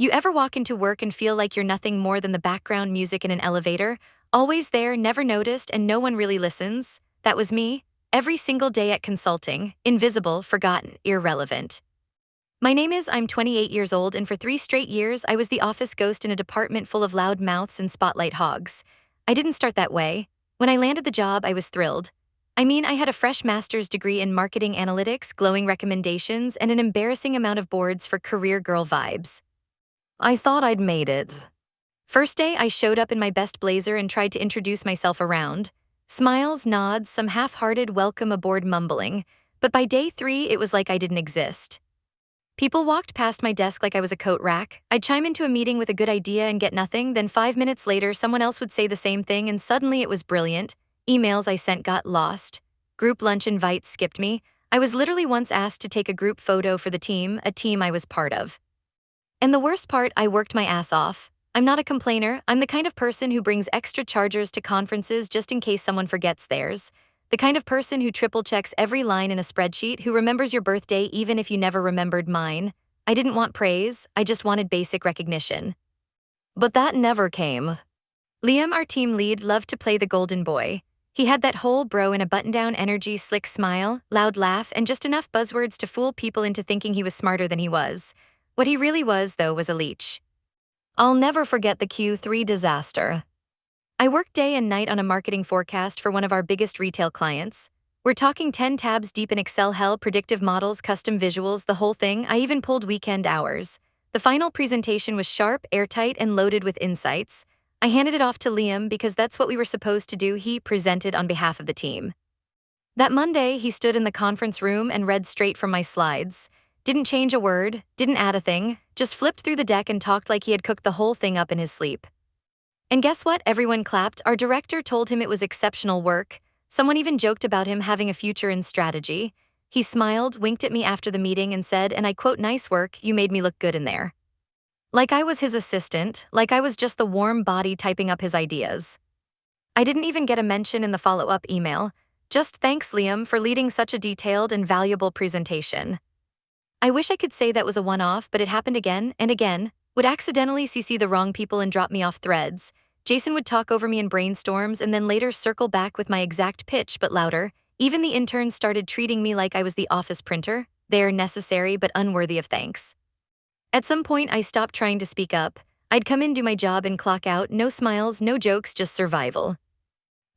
You ever walk into work and feel like you're nothing more than the background music in an elevator? Always there, never noticed, and no one really listens? That was me. Every single day at consulting. Invisible, forgotten, irrelevant. I'm 28 years old, and for 3 straight years, I was the office ghost in a department full of loud mouths and spotlight hogs. I didn't start that way. When I landed the job, I was thrilled. I had a fresh master's degree in marketing analytics, glowing recommendations, and an embarrassing amount of boards for career girl vibes. I thought I'd made it. First day, I showed up in my best blazer and tried to introduce myself around. Smiles, nods, some half-hearted welcome aboard mumbling. But by day 3, it was like I didn't exist. People walked past my desk like I was a coat rack. I'd chime into a meeting with a good idea and get nothing, then 5 minutes later, someone else would say the same thing, and suddenly it was brilliant. Emails I sent got lost. Group lunch invites skipped me. I was literally once asked to take a group photo for the team, a team I was part of. And the worst part, I worked my ass off. I'm not a complainer. I'm the kind of person who brings extra chargers to conferences just in case someone forgets theirs. The kind of person who triple checks every line in a spreadsheet, who remembers your birthday even if you never remembered mine. I didn't want praise, I just wanted basic recognition. But that never came. Liam, our team lead, loved to play the golden boy. He had that whole bro in a button-down energy, slick smile, loud laugh, and just enough buzzwords to fool people into thinking he was smarter than he was. What he really was, though, was a leech. I'll never forget the Q3 disaster. I worked day and night on a marketing forecast for one of our biggest retail clients. We're talking 10 tabs deep in Excel hell, predictive models, custom visuals, the whole thing. I even pulled weekend hours. The final presentation was sharp, airtight, and loaded with insights. I handed it off to Liam because that's what we were supposed to do. He presented on behalf of the team. That Monday, he stood in the conference room and read straight from my slides. Didn't change a word, didn't add a thing, just flipped through the deck and talked like he had cooked the whole thing up in his sleep. And guess what? Everyone clapped. Our director told him it was exceptional work. Someone even joked about him having a future in strategy. He smiled, winked at me after the meeting, and said, and I quote, "Nice work, you made me look good in there." Like I was his assistant, like I was just the warm body typing up his ideas. I didn't even get a mention in the follow-up email. Just thanks, Liam, for leading such a detailed and valuable presentation. I wish I could say that was a one-off, but it happened again and again. Would accidentally CC the wrong people and drop me off threads. Jason would talk over me in brainstorms and then later circle back with my exact pitch but louder. Even the interns started treating me like I was the office printer. They're necessary but unworthy of thanks. At some point, I stopped trying to speak up. I'd come in, do my job, and clock out. No smiles, no jokes, just survival.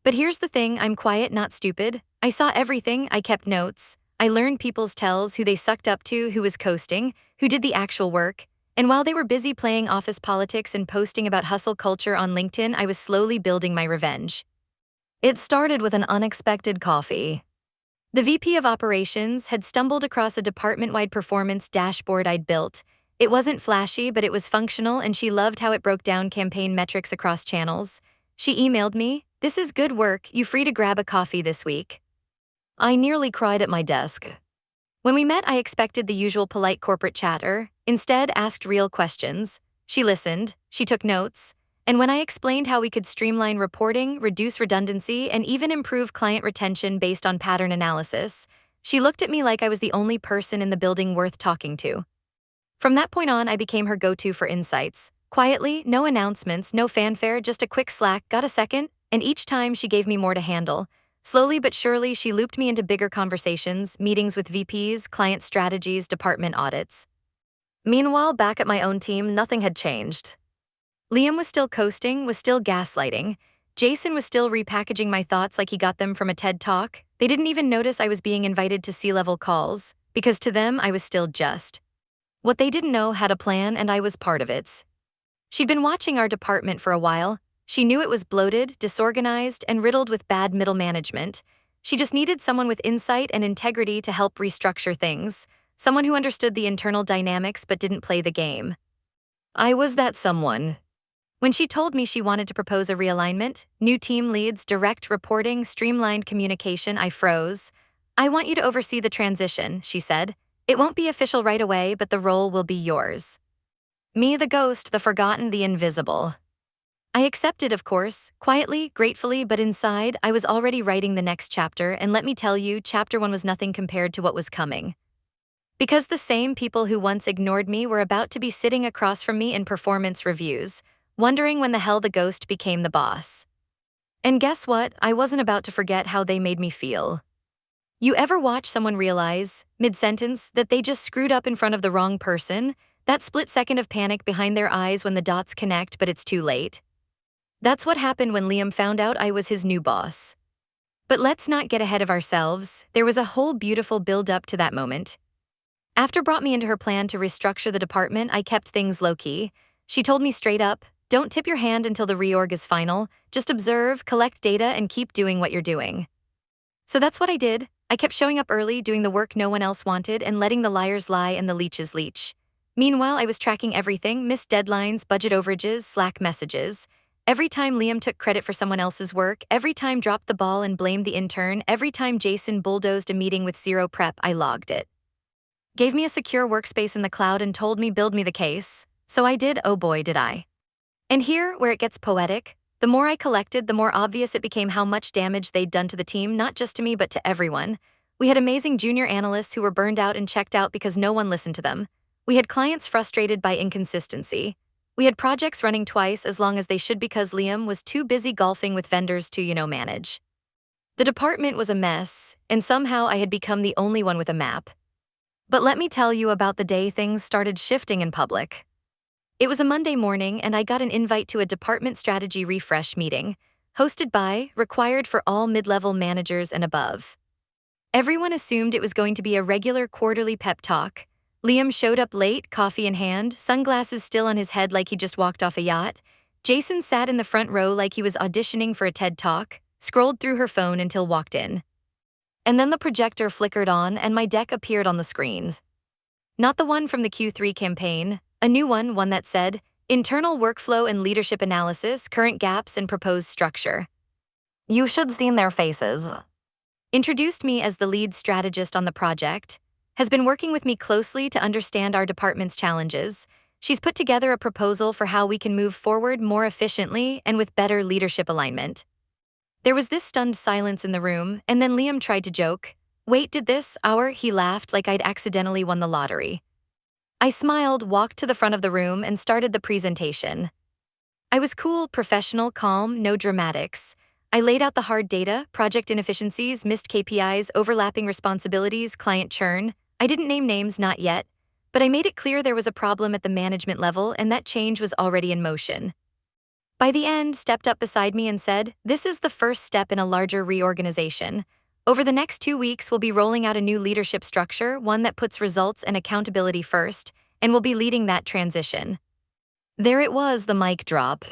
But here's the thing, I'm quiet, not stupid. I saw everything, I kept notes. I learned people's tells, who they sucked up to, who was coasting, who did the actual work. And while they were busy playing office politics and posting about hustle culture on LinkedIn, I was slowly building my revenge. It started with an unexpected coffee. The VP of Operations had stumbled across a department-wide performance dashboard I'd built. It wasn't flashy, but it was functional, and she loved how it broke down campaign metrics across channels. She emailed me, "This is good work, you free to grab a coffee this week?" I nearly cried at my desk. When we met, I expected the usual polite corporate chatter, instead asked real questions. She listened, she took notes, and when I explained how we could streamline reporting, reduce redundancy, and even improve client retention based on pattern analysis, she looked at me like I was the only person in the building worth talking to. From that point on, I became her go-to for insights. Quietly, no announcements, no fanfare, just a quick Slack, "Got a second?" And each time she gave me more to handle. Slowly but surely, she looped me into bigger conversations, meetings with VPs, client strategies, department audits. Meanwhile, back at my own team, nothing had changed. Liam was still coasting, was still gaslighting. Jason was still repackaging my thoughts like he got them from a TED Talk. They didn't even notice I was being invited to C-level calls, because to them, I was still just. What they didn't know had a plan, and I was part of it. She'd been watching our department for a while. She knew it was bloated, disorganized, and riddled with bad middle management. She just needed someone with insight and integrity to help restructure things, someone who understood the internal dynamics but didn't play the game. I was that someone. When she told me she wanted to propose a realignment, new team leads, direct reporting, streamlined communication, I froze. "I want you to oversee the transition," she said. "It won't be official right away, but the role will be yours." Me, the ghost, the forgotten, the invisible. I accepted, of course, quietly, gratefully, but inside, I was already writing the next chapter, and let me tell you, chapter 1 was nothing compared to what was coming. Because the same people who once ignored me were about to be sitting across from me in performance reviews, wondering when the hell the ghost became the boss. And guess what? I wasn't about to forget how they made me feel. You ever watch someone realize, mid-sentence, that they just screwed up in front of the wrong person? That split second of panic behind their eyes when the dots connect but it's too late? That's what happened when Liam found out I was his new boss. But let's not get ahead of ourselves. There was a whole beautiful build-up to that moment. After brought me into her plan to restructure the department, I kept things low-key. She told me straight up, don't tip your hand until the reorg is final. Just observe, collect data, and keep doing what you're doing. So that's what I did. I kept showing up early, doing the work no one else wanted, and letting the liars lie and the leeches leech. Meanwhile, I was tracking everything, missed deadlines, budget overages, Slack messages. Every time Liam took credit for someone else's work, every time dropped the ball and blamed the intern, every time Jason bulldozed a meeting with zero prep, I logged it. Gave me a secure workspace in the cloud and told me build me the case. So I did, oh boy did I. And here, where it gets poetic, the more I collected, the more obvious it became how much damage they'd done to the team, not just to me but to everyone. We had amazing junior analysts who were burned out and checked out because no one listened to them. We had clients frustrated by inconsistency. We had projects running twice as long as they should because Liam was too busy golfing with vendors to, manage. The department was a mess, and somehow I had become the only one with a map. But let me tell you about the day things started shifting in public. It was a Monday morning, and I got an invite to a department strategy refresh meeting, hosted by, required for all mid-level managers and above. Everyone assumed it was going to be a regular quarterly pep talk. Liam showed up late, coffee in hand, sunglasses still on his head like he just walked off a yacht. Jason sat in the front row like he was auditioning for a TED Talk, scrolled through her phone until walked in. And then the projector flickered on and my deck appeared on the screens. Not the one from the Q3 campaign, a new one that said, Internal Workflow and Leadership Analysis, Current Gaps and Proposed Structure. You should seen their faces. Introduced me as the lead strategist on the project, has been working with me closely to understand our department's challenges. She's put together a proposal for how we can move forward more efficiently and with better leadership alignment. There was this stunned silence in the room, and then Liam tried to joke. Wait, did this hour? He laughed like I'd accidentally won the lottery. I smiled, walked to the front of the room, and started the presentation. I was cool, professional, calm, no dramatics. I laid out the hard data, project inefficiencies, missed KPIs, overlapping responsibilities, client churn. I didn't name names, not yet, but I made it clear there was a problem at the management level and that change was already in motion. By the end, stepped up beside me and said, this is the first step in a larger reorganization. Over the next 2 weeks, we'll be rolling out a new leadership structure, one that puts results and accountability first, and we'll be leading that transition. There it was, the mic drop.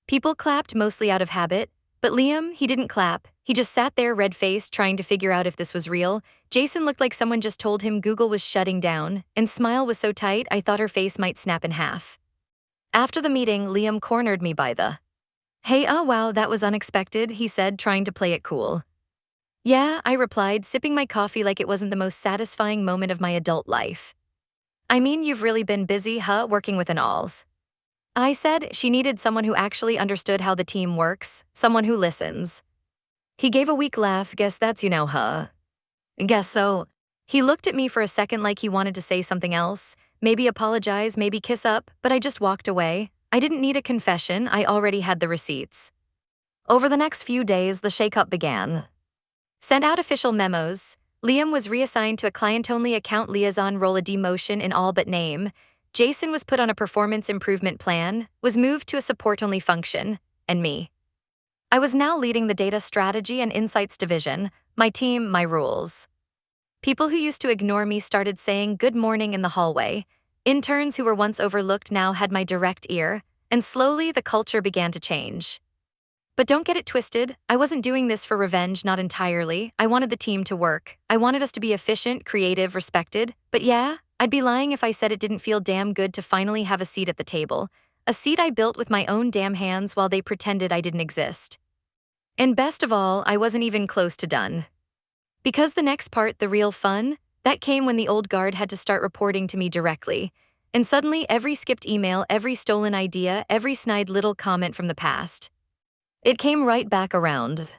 People clapped mostly out of habit, but Liam, he didn't clap. He just sat there red-faced trying to figure out if this was real. Jason looked like someone just told him Google was shutting down, and smile was so tight I thought her face might snap in half. After the meeting, Liam cornered me by the, hey, oh wow, that was unexpected, he said, trying to play it cool. Yeah, I replied, sipping my coffee like it wasn't the most satisfying moment of my adult life. I mean, you've really been busy, working with an alls. I said she needed someone who actually understood how the team works, someone who listens. He gave a weak laugh, guess that's Guess so. He looked at me for a second like he wanted to say something else, maybe apologize, maybe kiss up, but I just walked away. I didn't need a confession, I already had the receipts. Over the next few days, the shakeup began. Sent out official memos. Liam was reassigned to a client-only account liaison role, a demotion in all but name. Jason was put on a performance improvement plan, was moved to a support-only function, and me. I was now leading the data strategy and insights division, my team, my rules. People who used to ignore me started saying good morning in the hallway. Interns who were once overlooked now had my direct ear, and slowly the culture began to change. But don't get it twisted, I wasn't doing this for revenge, not entirely. I wanted the team to work. I wanted us to be efficient, creative, respected. But yeah, I'd be lying if I said it didn't feel damn good to finally have a seat at the table. A seat I built with my own damn hands while they pretended I didn't exist. And best of all, I wasn't even close to done. Because the next part, the real fun, that came when the old guard had to start reporting to me directly. And suddenly every skipped email, every stolen idea, every snide little comment from the past, it came right back around.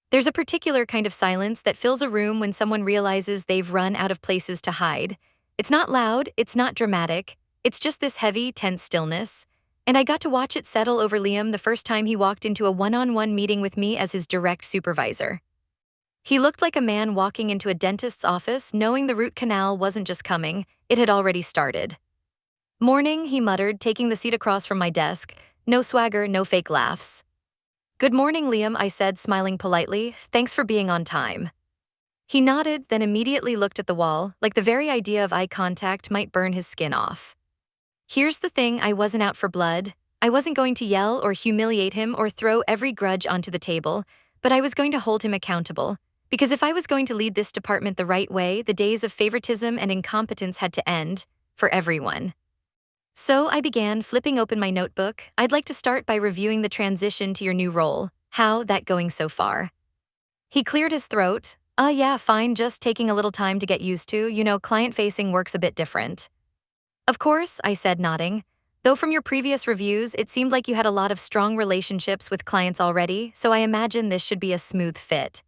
There's a particular kind of silence that fills a room when someone realizes they've run out of places to hide. It's not loud, it's not dramatic, it's just this heavy, tense stillness. And I got to watch it settle over Liam the first time he walked into a one-on-one meeting with me as his direct supervisor. He looked like a man walking into a dentist's office knowing the root canal wasn't just coming, it had already started. "Morning," he muttered, taking the seat across from my desk. No swagger, no fake laughs. "Good morning, Liam," I said, smiling politely. "Thanks for being on time." He nodded, then immediately looked at the wall, like the very idea of eye contact might burn his skin off. Here's the thing, I wasn't out for blood. I wasn't going to yell or humiliate him or throw every grudge onto the table, but I was going to hold him accountable. Because if I was going to lead this department the right way, the days of favoritism and incompetence had to end, for everyone. So I began, flipping open my notebook. "I'd like to start by reviewing the transition to your new role. How that going so far?" He cleared his throat. Yeah, fine, just taking a little time to get used to. Client-facing works a bit different." "Of course," I said, nodding. "Though from your previous reviews, it seemed like you had a lot of strong relationships with clients already, so I imagine this should be a smooth fit."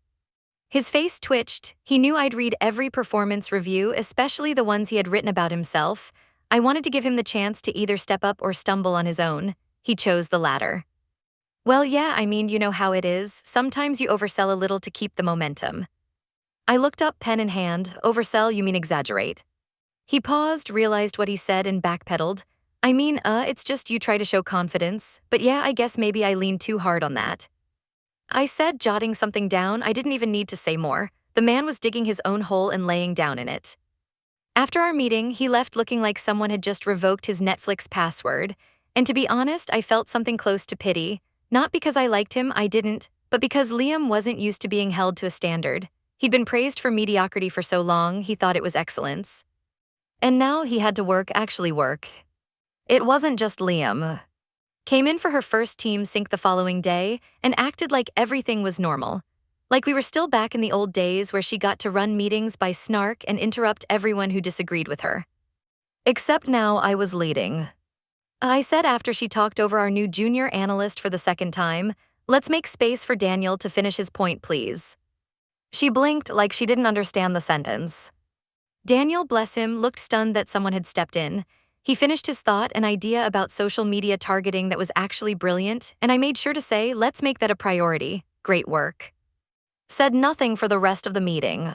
His face twitched. He knew I'd read every performance review, especially the ones he had written about himself. I wanted to give him the chance to either step up or stumble on his own. He chose the latter. "Well, yeah, I mean, you know how it is. Sometimes you oversell a little to keep the momentum." I looked up, pen in hand. "Oversell, you mean exaggerate?" He paused, realized what he said, and backpedaled. "I mean, it's just you try to show confidence, but yeah, I guess maybe I leaned too hard on that." I said, jotting something down. I didn't even need to say more. The man was digging his own hole and laying down in it. After our meeting, he left looking like someone had just revoked his Netflix password. And to be honest, I felt something close to pity. Not because I liked him, I didn't, but because Liam wasn't used to being held to a standard. He'd been praised for mediocrity for so long, he thought it was excellence. And now he had to actually work. It wasn't just Liam. Came in for her first team sync the following day and acted like everything was normal. Like we were still back in the old days where she got to run meetings by snark and interrupt everyone who disagreed with her. Except now I was leading. I said after she talked over our new junior analyst for the second time, "Let's make space for Daniel to finish his point, please." She blinked like she didn't understand the sentence. Daniel, bless him, looked stunned that someone had stepped in. He finished his thought, an idea about social media targeting that was actually brilliant, and I made sure to say, "Let's make that a priority. Great work." Said nothing for the rest of the meeting.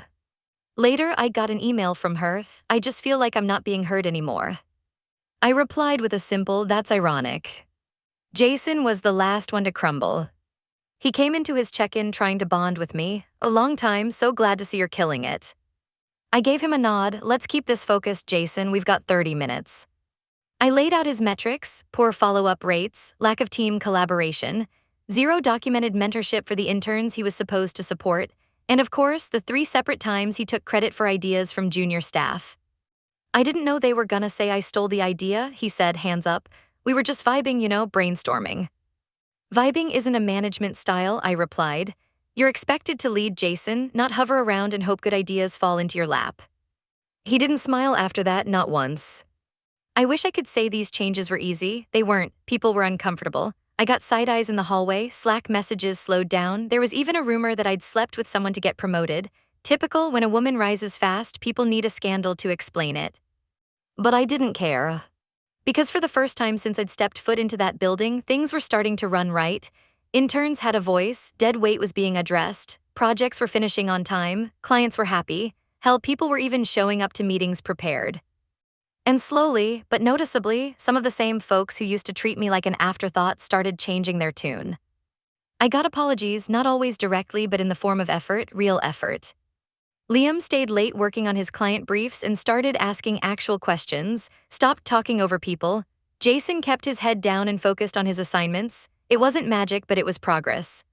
Later, I got an email from her. "I just feel like I'm not being heard anymore." I replied with a simple, "That's ironic." Jason was the last one to crumble. He came into his check-in trying to bond with me. "A long time, so glad to see you're killing it." I gave him a nod. "Let's keep this focused, Jason, we've got 30 minutes. I laid out his metrics: poor follow-up rates, lack of team collaboration, zero documented mentorship for the interns he was supposed to support, and of course, the 3 separate times he took credit for ideas from junior staff. "I didn't know they were gonna say I stole the idea," he said, hands up. "We were just vibing, brainstorming." "Vibing isn't a management style," I replied. "You're expected to lead, Jason, not hover around and hope good ideas fall into your lap." He didn't smile after that, not once. I wish I could say these changes were easy. They weren't. People were uncomfortable. I got side eyes in the hallway, Slack messages slowed down. There was even a rumor that I'd slept with someone to get promoted. Typical, when a woman rises fast, people need a scandal to explain it. But I didn't care. Because for the first time since I'd stepped foot into that building, things were starting to run right. Interns had a voice, dead weight was being addressed, projects were finishing on time, clients were happy. Hell, people were even showing up to meetings prepared. And slowly, but noticeably, some of the same folks who used to treat me like an afterthought started changing their tune. I got apologies, not always directly, but in the form of effort, real effort. Liam stayed late working on his client briefs and started asking actual questions, stopped talking over people. Jason kept his head down and focused on his assignments. It wasn't magic, but it was progress.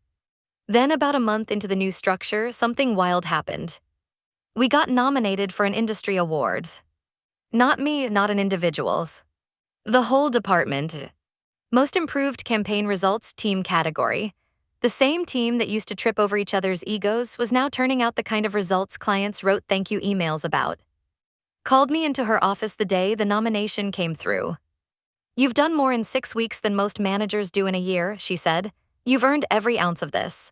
Then, about a month into the new structure, something wild happened. We got nominated for an industry award. Not me, not an individual's. The whole department. Most improved campaign results team category. The same team that used to trip over each other's egos was now turning out the kind of results clients wrote thank you emails about. Called me into her office the day the nomination came through. "You've done more in 6 weeks than most managers do in a year," she said. "You've earned every ounce of this."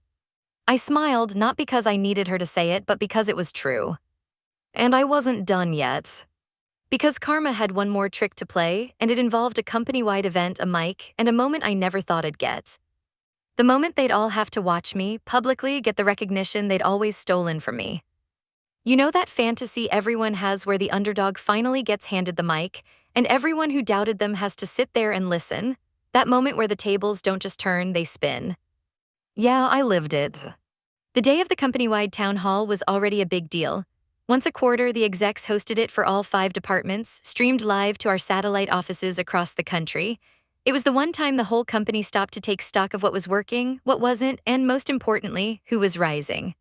I smiled, not because I needed her to say it, but because it was true. And I wasn't done yet. Because karma had one more trick to play, and it involved a company-wide event, a mic, and a moment I never thought I'd get. The moment they'd all have to watch me, publicly get the recognition they'd always stolen from me. You know that fantasy everyone has where the underdog finally gets handed the mic, and everyone who doubted them has to sit there and listen? That moment where the tables don't just turn, they spin. Yeah, I lived it. The day of the company-wide town hall was already a big deal. Once a quarter, the execs hosted it for all 5 departments, streamed live to our satellite offices across the country. It was the one time the whole company stopped to take stock of what was working, what wasn't, and most importantly, who was rising.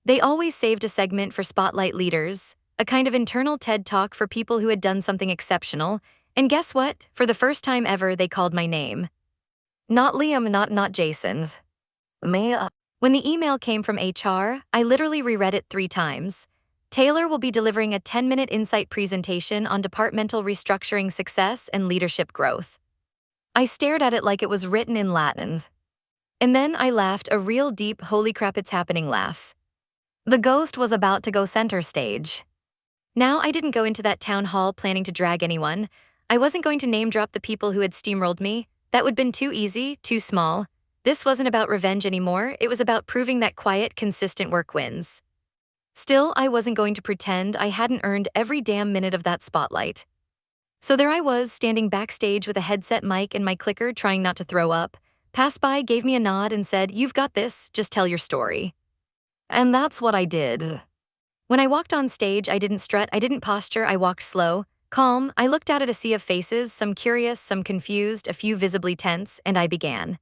They always saved a segment for spotlight leaders, a kind of internal TED Talk for people who had done something exceptional, and guess what? For the first time ever, they called my name. Not Liam, not Jason. Me? When the email came from HR, I literally reread it 3 times. Taylor will be delivering a 10-minute insight presentation on departmental restructuring success and leadership growth. I stared at it like it was written in Latin. And then I laughed a real deep, holy crap it's happening laugh. The ghost was about to go center stage. Now I didn't go into that town hall planning to drag anyone. I wasn't going to name drop the people who had steamrolled me. That would have been too easy, too small. This wasn't about revenge anymore, it was about proving that quiet, consistent work wins. Still, I wasn't going to pretend I hadn't earned every damn minute of that spotlight. So there I was, standing backstage with a headset mic and my clicker, trying not to throw up. Passed by, gave me a nod and said, "You've got this, just tell your story." And that's what I did. When I walked on stage, I didn't strut, I didn't posture, I walked slow, calm. I looked out at a sea of faces, some curious, some confused, a few visibly tense, and I began.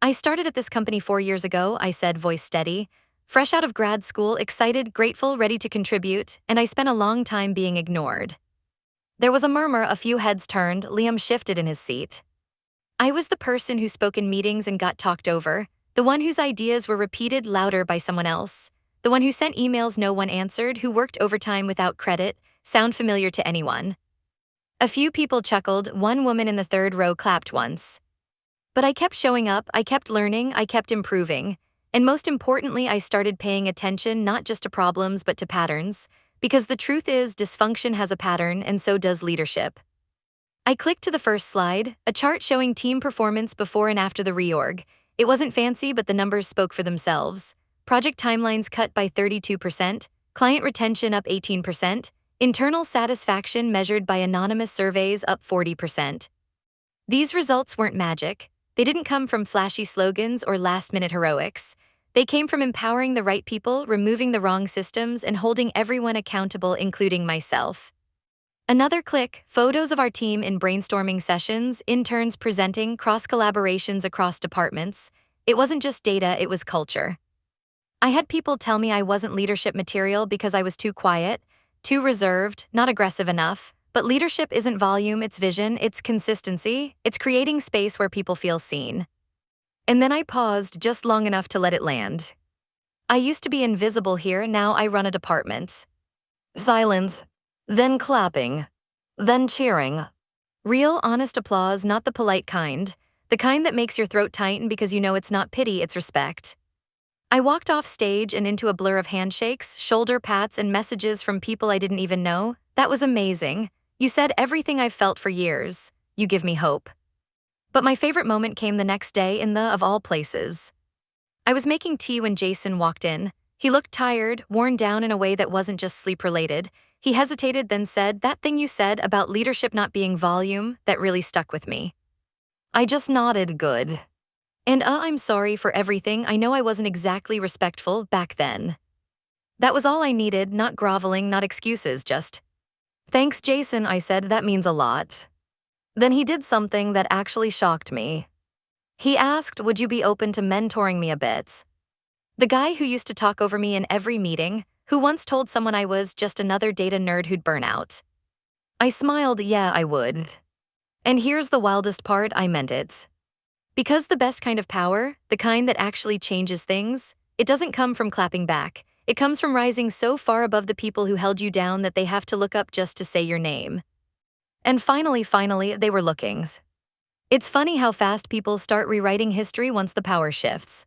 "I started at this company 4 years ago," I said, voice steady. "Fresh out of grad school, excited, grateful, ready to contribute, and I spent a long time being ignored." There was a murmur, a few heads turned, Liam shifted in his seat. I was the person who spoke in meetings and got talked over, the one whose ideas were repeated louder by someone else, the one who sent emails no one answered, who worked overtime without credit. Sound familiar to anyone? A few people chuckled, one woman in the 3rd row clapped once. But I kept showing up, I kept learning, I kept improving, and most importantly, I started paying attention not just to problems but to patterns. Because the truth is, dysfunction has a pattern, and so does leadership. I clicked to the first slide, a chart showing team performance before and after the reorg. It wasn't fancy, but the numbers spoke for themselves. Project timelines cut by 32%, client retention up 18%, internal satisfaction measured by anonymous surveys up 40%. These results weren't magic. They didn't come from flashy slogans or last-minute heroics. They came from empowering the right people, removing the wrong systems, and holding everyone accountable, including myself. Another click, photos of our team in brainstorming sessions, interns presenting, cross-collaborations across departments. It wasn't just data, it was culture. I had people tell me I wasn't leadership material because I was too quiet, too reserved, not aggressive enough. But leadership isn't volume, it's vision, it's consistency, it's creating space where people feel seen. And then I paused just long enough to let it land. I used to be invisible here, now I run a department. Silence. Then clapping. Then cheering. Real, honest applause, not the polite kind. The kind that makes your throat tighten because you know it's not pity, it's respect. I walked off stage and into a blur of handshakes, shoulder pats, and messages from people I didn't even know. That was amazing. You said everything I've felt for years. You give me hope. But my favorite moment came the next day in the, of all places. I was making tea when Jason walked in. He looked tired, worn down in a way that wasn't just sleep-related. He hesitated, then said, "That thing you said about leadership not being volume, that really stuck with me." I just nodded, good. And I'm sorry for everything, I know I wasn't exactly respectful back then. That was all I needed, not groveling, not excuses, just, "Thanks, Jason," I said, "that means a lot." Then he did something that actually shocked me. He asked, "Would you be open to mentoring me a bit?" The guy who used to talk over me in every meeting, who once told someone I was just another data nerd who'd burn out. I smiled, yeah, I would. And here's the wildest part, I meant it. Because the best kind of power, the kind that actually changes things, it doesn't come from clapping back. It comes from rising so far above the people who held you down that they have to look up just to say your name. And finally, they were looking. It's funny how fast people start rewriting history once the power shifts.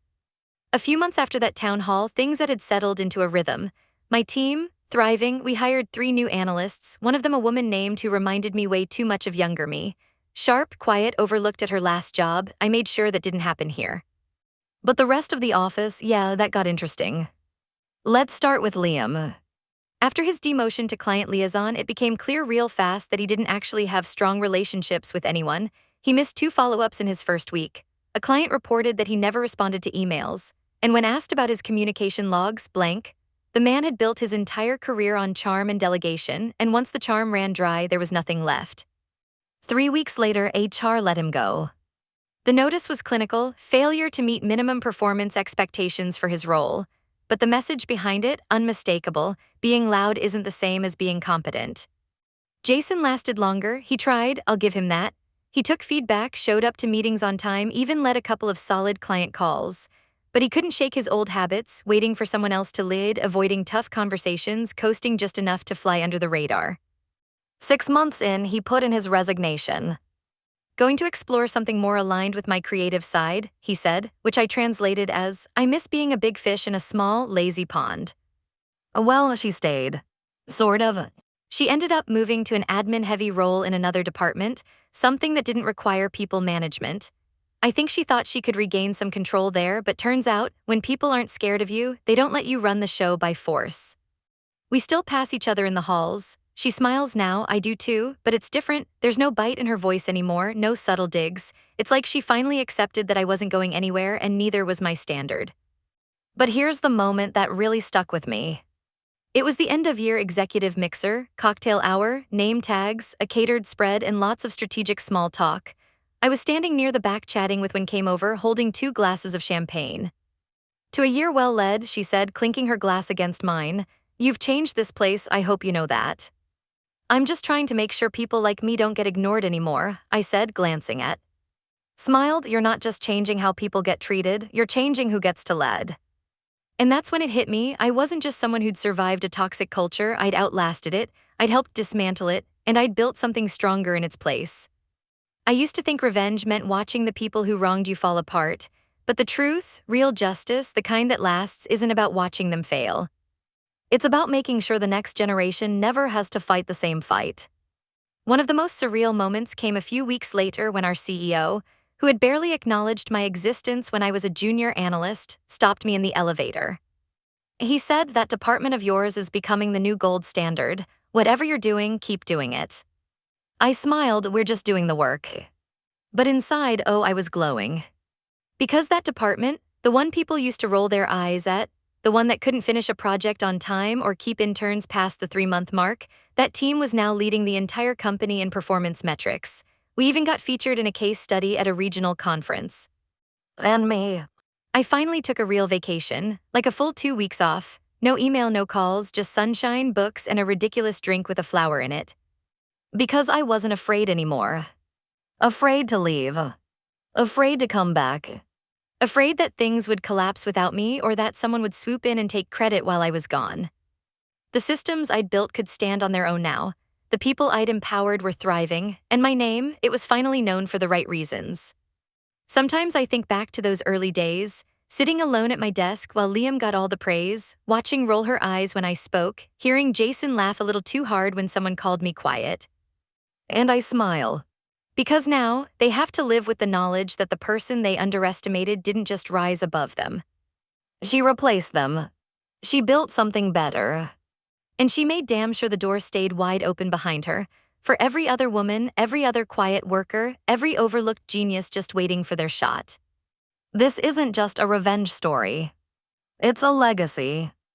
A few months after that town hall, things had settled into a rhythm. My team, Thriving, we hired 3 new analysts, one of them a woman named who reminded me way too much of younger me. Sharp, quiet, overlooked at her last job. I made sure that didn't happen here. But the rest of the office, yeah, that got interesting. Let's start with Liam. After his demotion to client liaison, it became clear real fast that he didn't actually have strong relationships with anyone. He missed 2 follow-ups in his first week. A client reported that he never responded to emails, and when asked about his communication logs, blank. The man had built his entire career on charm and delegation, and once the charm ran dry, there was nothing left. 3 weeks later, HR let him go. The notice was clinical, failure to meet minimum performance expectations for his role. But the message behind it, unmistakable, being loud isn't the same as being competent. Jason lasted longer, he tried, I'll give him that. He took feedback, showed up to meetings on time, even led a couple of solid client calls. But he couldn't shake his old habits, waiting for someone else to lead, avoiding tough conversations, coasting just enough to fly under the radar. 6 months in, he put in his resignation. Going to explore something more aligned with my creative side, he said, which I translated as, I miss being a big fish in a small, lazy pond. Well, she stayed. Sort of. She ended up moving to an admin-heavy role in another department, something that didn't require people management. I think she thought she could regain some control there, but turns out, when people aren't scared of you, they don't let you run the show by force. We still pass each other in the halls. She smiles now, I do too, but it's different. There's no bite in her voice anymore, no subtle digs. It's like she finally accepted that I wasn't going anywhere and neither was my standard. But here's the moment that really stuck with me. It was the end-of-year executive mixer, cocktail hour, name tags, a catered spread, and lots of strategic small talk. I was standing near the back chatting with when came over, holding 2 glasses of champagne. To a year well led, she said, clinking her glass against mine. You've changed this place, I hope you know that. I'm just trying to make sure people like me don't get ignored anymore, I said, glancing at. Smiled, you're not just changing how people get treated, you're changing who gets to lead. And that's when it hit me, I wasn't just someone who'd survived a toxic culture, I'd outlasted it, I'd helped dismantle it, and I'd built something stronger in its place. I used to think revenge meant watching the people who wronged you fall apart, but the truth, real justice, the kind that lasts, isn't about watching them fail. It's about making sure the next generation never has to fight the same fight. One of the most surreal moments came a few weeks later when our CEO, who had barely acknowledged my existence when I was a junior analyst, stopped me in the elevator. He said, that department of yours is becoming the new gold standard. Whatever you're doing, keep doing it. I smiled, we're just doing the work. But inside, oh, I was glowing. Because that department, the one people used to roll their eyes at, the one that couldn't finish a project on time or keep interns past the 3-month mark, that team was now leading the entire company in performance metrics. We even got featured in a case study at a regional conference. And me. I finally took a real vacation, like a full 2 weeks off. No email, no calls, just sunshine, books, and a ridiculous drink with a flower in it. Because I wasn't afraid anymore. Afraid to leave. Afraid to come back. Afraid that things would collapse without me or that someone would swoop in and take credit while I was gone. The systems I'd built could stand on their own now. The people I'd empowered were thriving, and my name, it was finally known for the right reasons. Sometimes I think back to those early days, sitting alone at my desk while Liam got all the praise, watching roll her eyes when I spoke, hearing Jason laugh a little too hard when someone called me quiet. And I smile. Because now, they have to live with the knowledge that the person they underestimated didn't just rise above them. She replaced them. She built something better. And she made damn sure the door stayed wide open behind her, for every other woman, every other quiet worker, every overlooked genius just waiting for their shot. This isn't just a revenge story. It's a legacy.